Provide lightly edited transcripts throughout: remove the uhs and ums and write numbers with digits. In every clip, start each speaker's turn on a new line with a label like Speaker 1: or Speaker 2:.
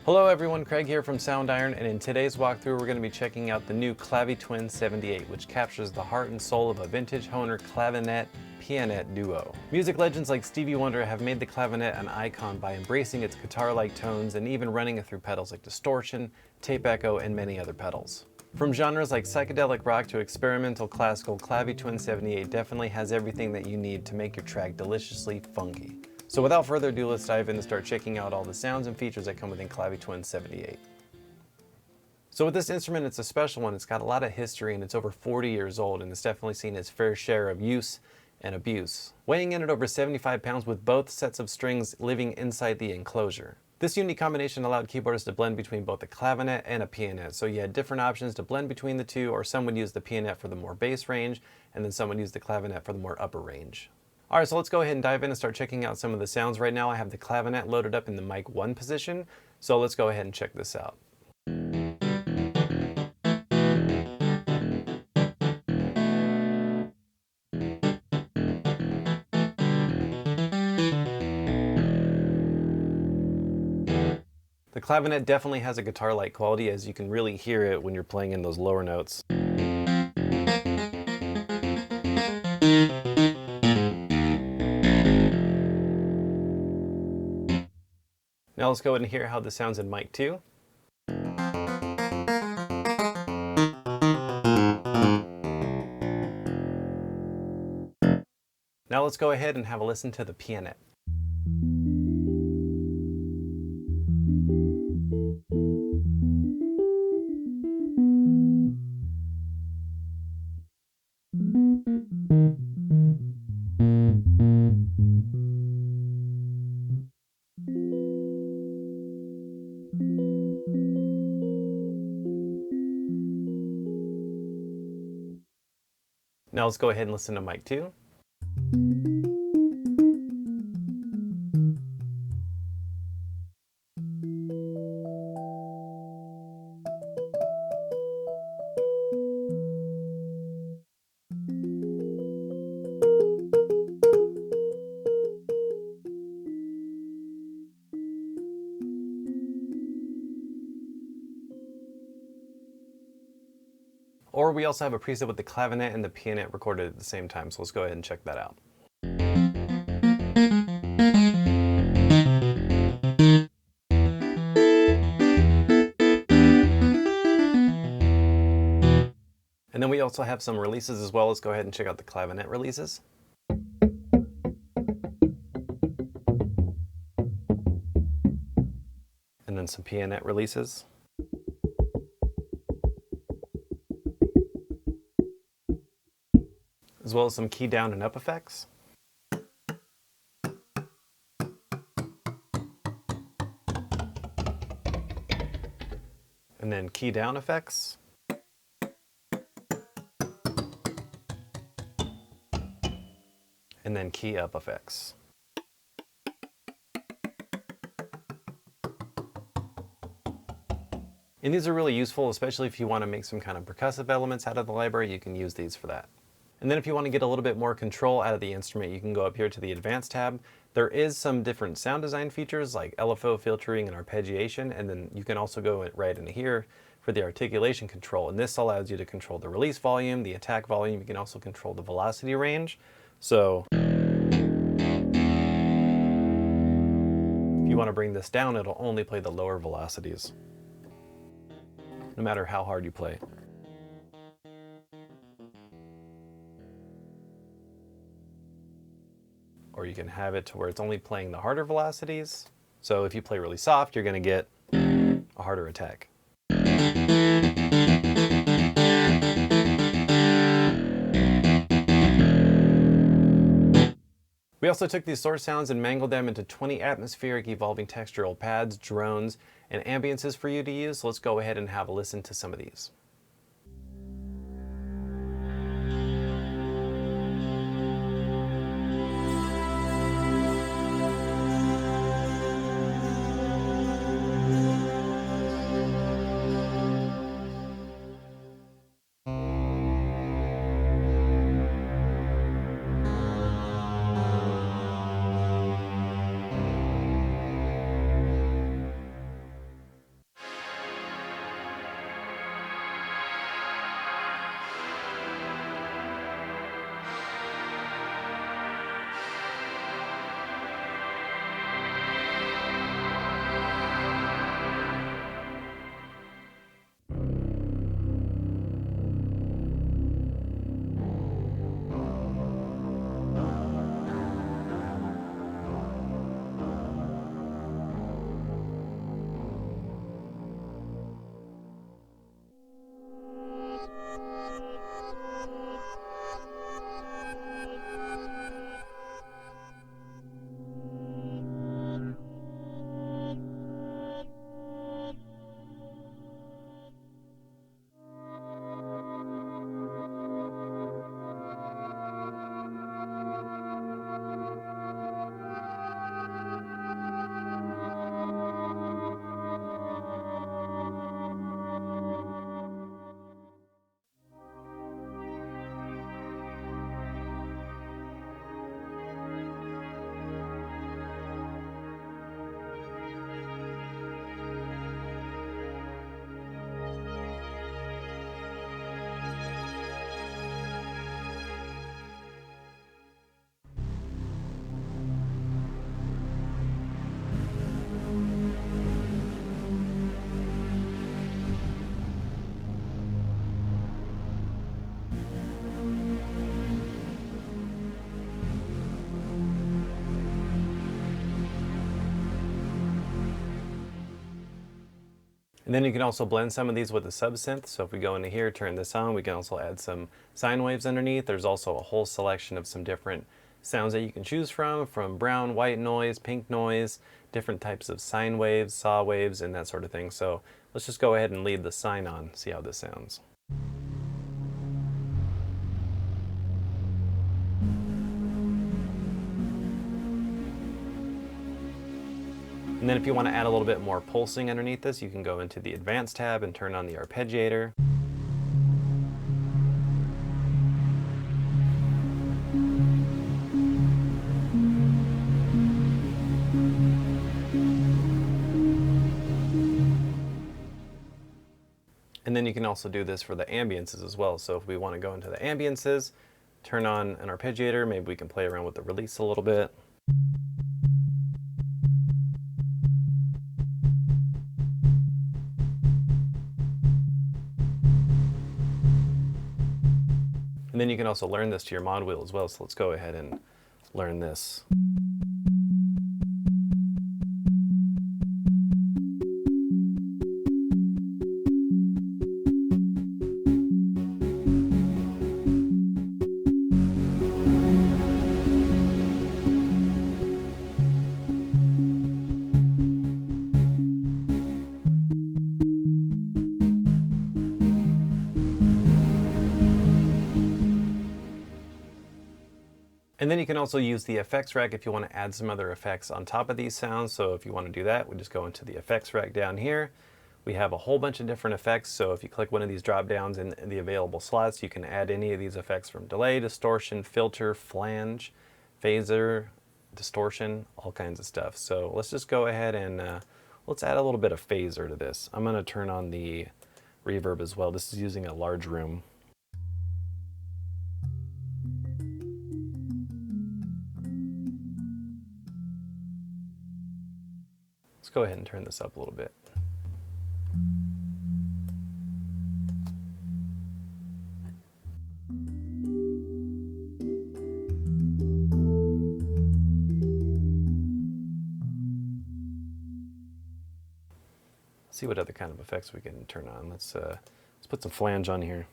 Speaker 1: Hello everyone, Craig here from Soundiron, and in today's walkthrough we're going to be checking out the new Clavi Twin 78, which captures the heart and soul of a vintage Hohner Clavinet-Pianet duo. Music legends like Stevie Wonder have made the Clavinet an icon by embracing its guitar-like tones and even running it through pedals like distortion, tape echo, and many other pedals. From genres like psychedelic rock to experimental classical, Clavi Twin 78 definitely has everything that you need to make your track deliciously funky. So without further ado, let's dive in and start checking out all the sounds and features that come within Clavi Twin 78. So with this instrument, it's a special one. It's got a lot of history and it's over 40 years old, and it's definitely seen its fair share of use and abuse. Weighing in at over 75 pounds with both sets of strings living inside the enclosure. This unique combination allowed keyboardists to blend between both a clavinet and a pianet, so you had different options to blend between the two, or some would use the pianet for the more bass range, and then some would use the clavinet for the more upper range. Alright, so let's go ahead and dive in and start checking out some of the sounds. Right now I have the clavinet loaded up in the mic 1 position, so let's go ahead and check this out. The clavinet definitely has a guitar-like quality, as you can really hear it when you're playing in those lower notes. Now let's go ahead and hear how this sounds in mic 2. Now let's go ahead and have a listen to the pianet. Now let's go ahead and listen to mic 2. Or we also have a preset with the clavinet and the pianet recorded at the same time, so let's go ahead and check that out. And then we also have some releases as well. Let's go ahead and check out the clavinet releases. And then some pianet releases. As well as some key down and up effects. And then key down effects. And then key up effects. And these are really useful, especially if you want to make some kind of percussive elements out of the library. You can use these for that. And then if you want to get a little bit more control out of the instrument, you can go up here to the Advanced tab. There is some different sound design features like LFO filtering and arpeggiation, and then you can also go right in here for the Articulation Control. And this allows you to control the release volume, the attack volume. You can also control the velocity range. So if you want to bring this down, it'll only play the lower velocities, no matter how hard you play. Or you can have it to where it's only playing the harder velocities. So if you play really soft, you're going to get a harder attack. We also took these source sounds and mangled them into 20 atmospheric evolving textural pads, drones, and ambiences for you to use. So let's go ahead and have a listen to some of these. And then you can also blend some of these with the Sub-Synth. So if we go into here, turn this on, we can also add some sine waves underneath. There's also a whole selection of some different sounds that you can choose from brown, white noise, pink noise, different types of sine waves, saw waves, and that sort of thing. So let's just go ahead and leave the sine on, see how this sounds. And then if you want to add a little bit more pulsing underneath this, you can go into the Advanced tab and turn on the Arpeggiator. And then you can also do this for the ambiences as well. So if we want to go into the ambiences, turn on an arpeggiator, maybe we can play around with the release a little bit. And then you can also learn this to your mod wheel as well. So let's go ahead and learn this. And then you can also use the effects rack if you want to add some other effects on top of these sounds. So if you want to do that, we just go into the effects rack down here. We have a whole bunch of different effects. So if you click one of these drop downs in the available slots, you can add any of these effects from delay, distortion, filter, flange, phaser, distortion, all kinds of stuff. So let's just go ahead and let's add a little bit of phaser to this. I'm going to turn on the reverb as well. This is using a large room. Let's go ahead and turn this up a little bit. See what other kind of effects we can turn on. Let's put some flange on here.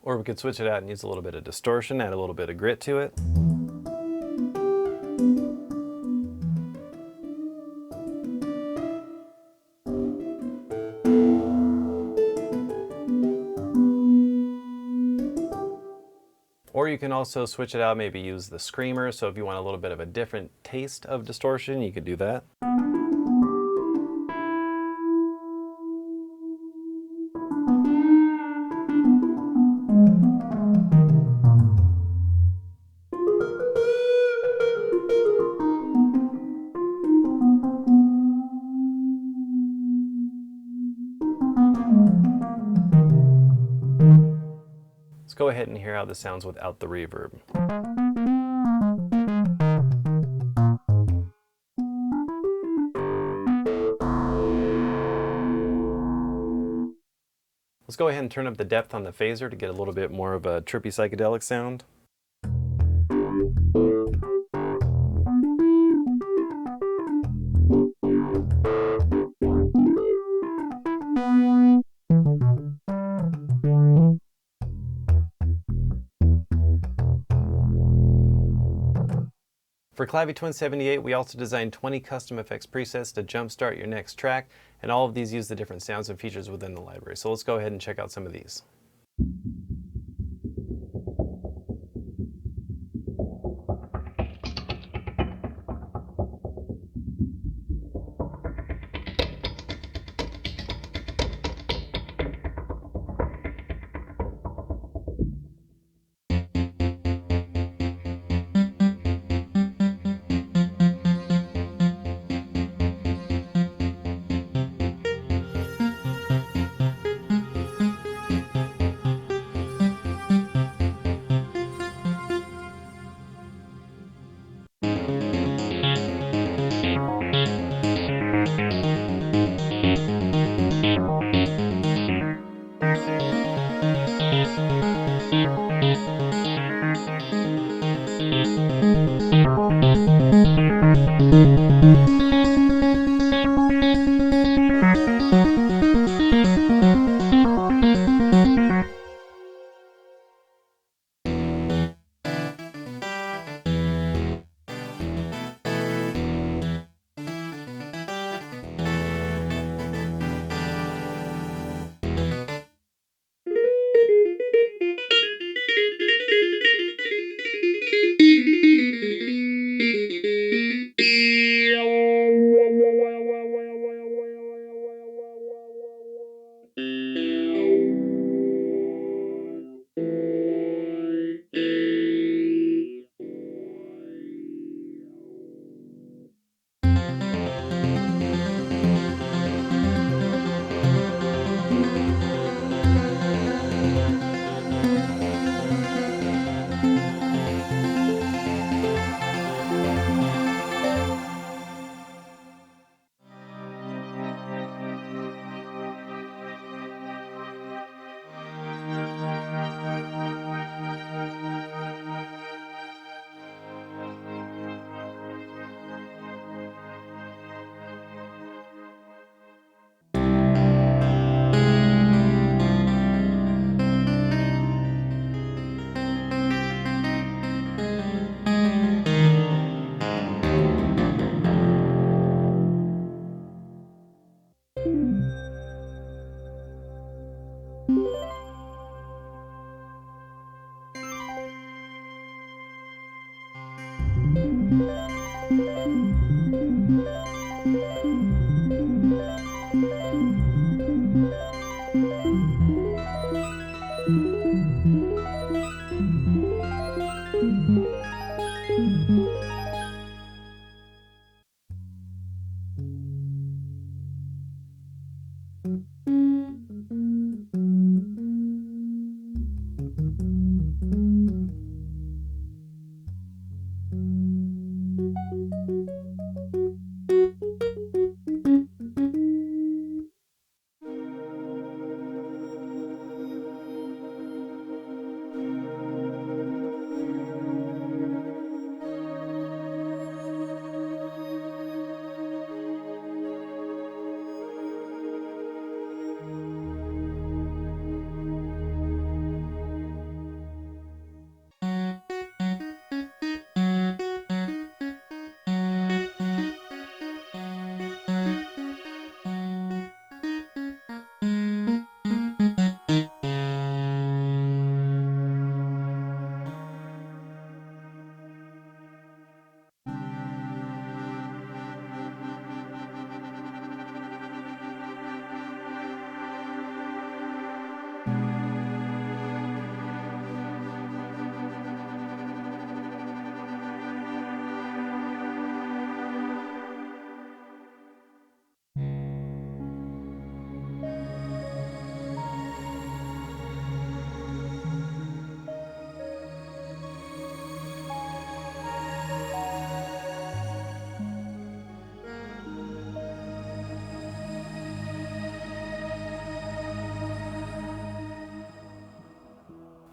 Speaker 1: Or we could switch it out and use a little bit of distortion, add a little bit of grit to it. Or you can also switch it out, maybe use the screamer. So if you want a little bit of a different taste of distortion, you could do that. Let's go ahead and hear how this sounds without the reverb. Let's go ahead and turn up the depth on the phaser to get a little bit more of a trippy psychedelic sound. For Clavi Twin 78, we also designed 20 custom effects presets to jumpstart your next track, and all of these use the different sounds and features within the library. So let's go ahead and check out some of these.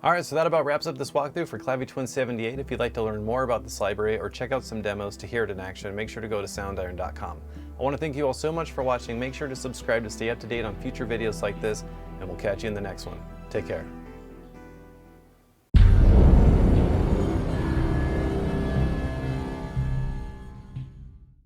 Speaker 1: Alright, so that about wraps up this walkthrough for Clavi Twin 78. If you'd like to learn more about this library or check out some demos to hear it in action, make sure to go to soundiron.com. I want to thank you all so much for watching. Make sure to subscribe to stay up to date on future videos like this, and we'll catch you in the next one. Take care.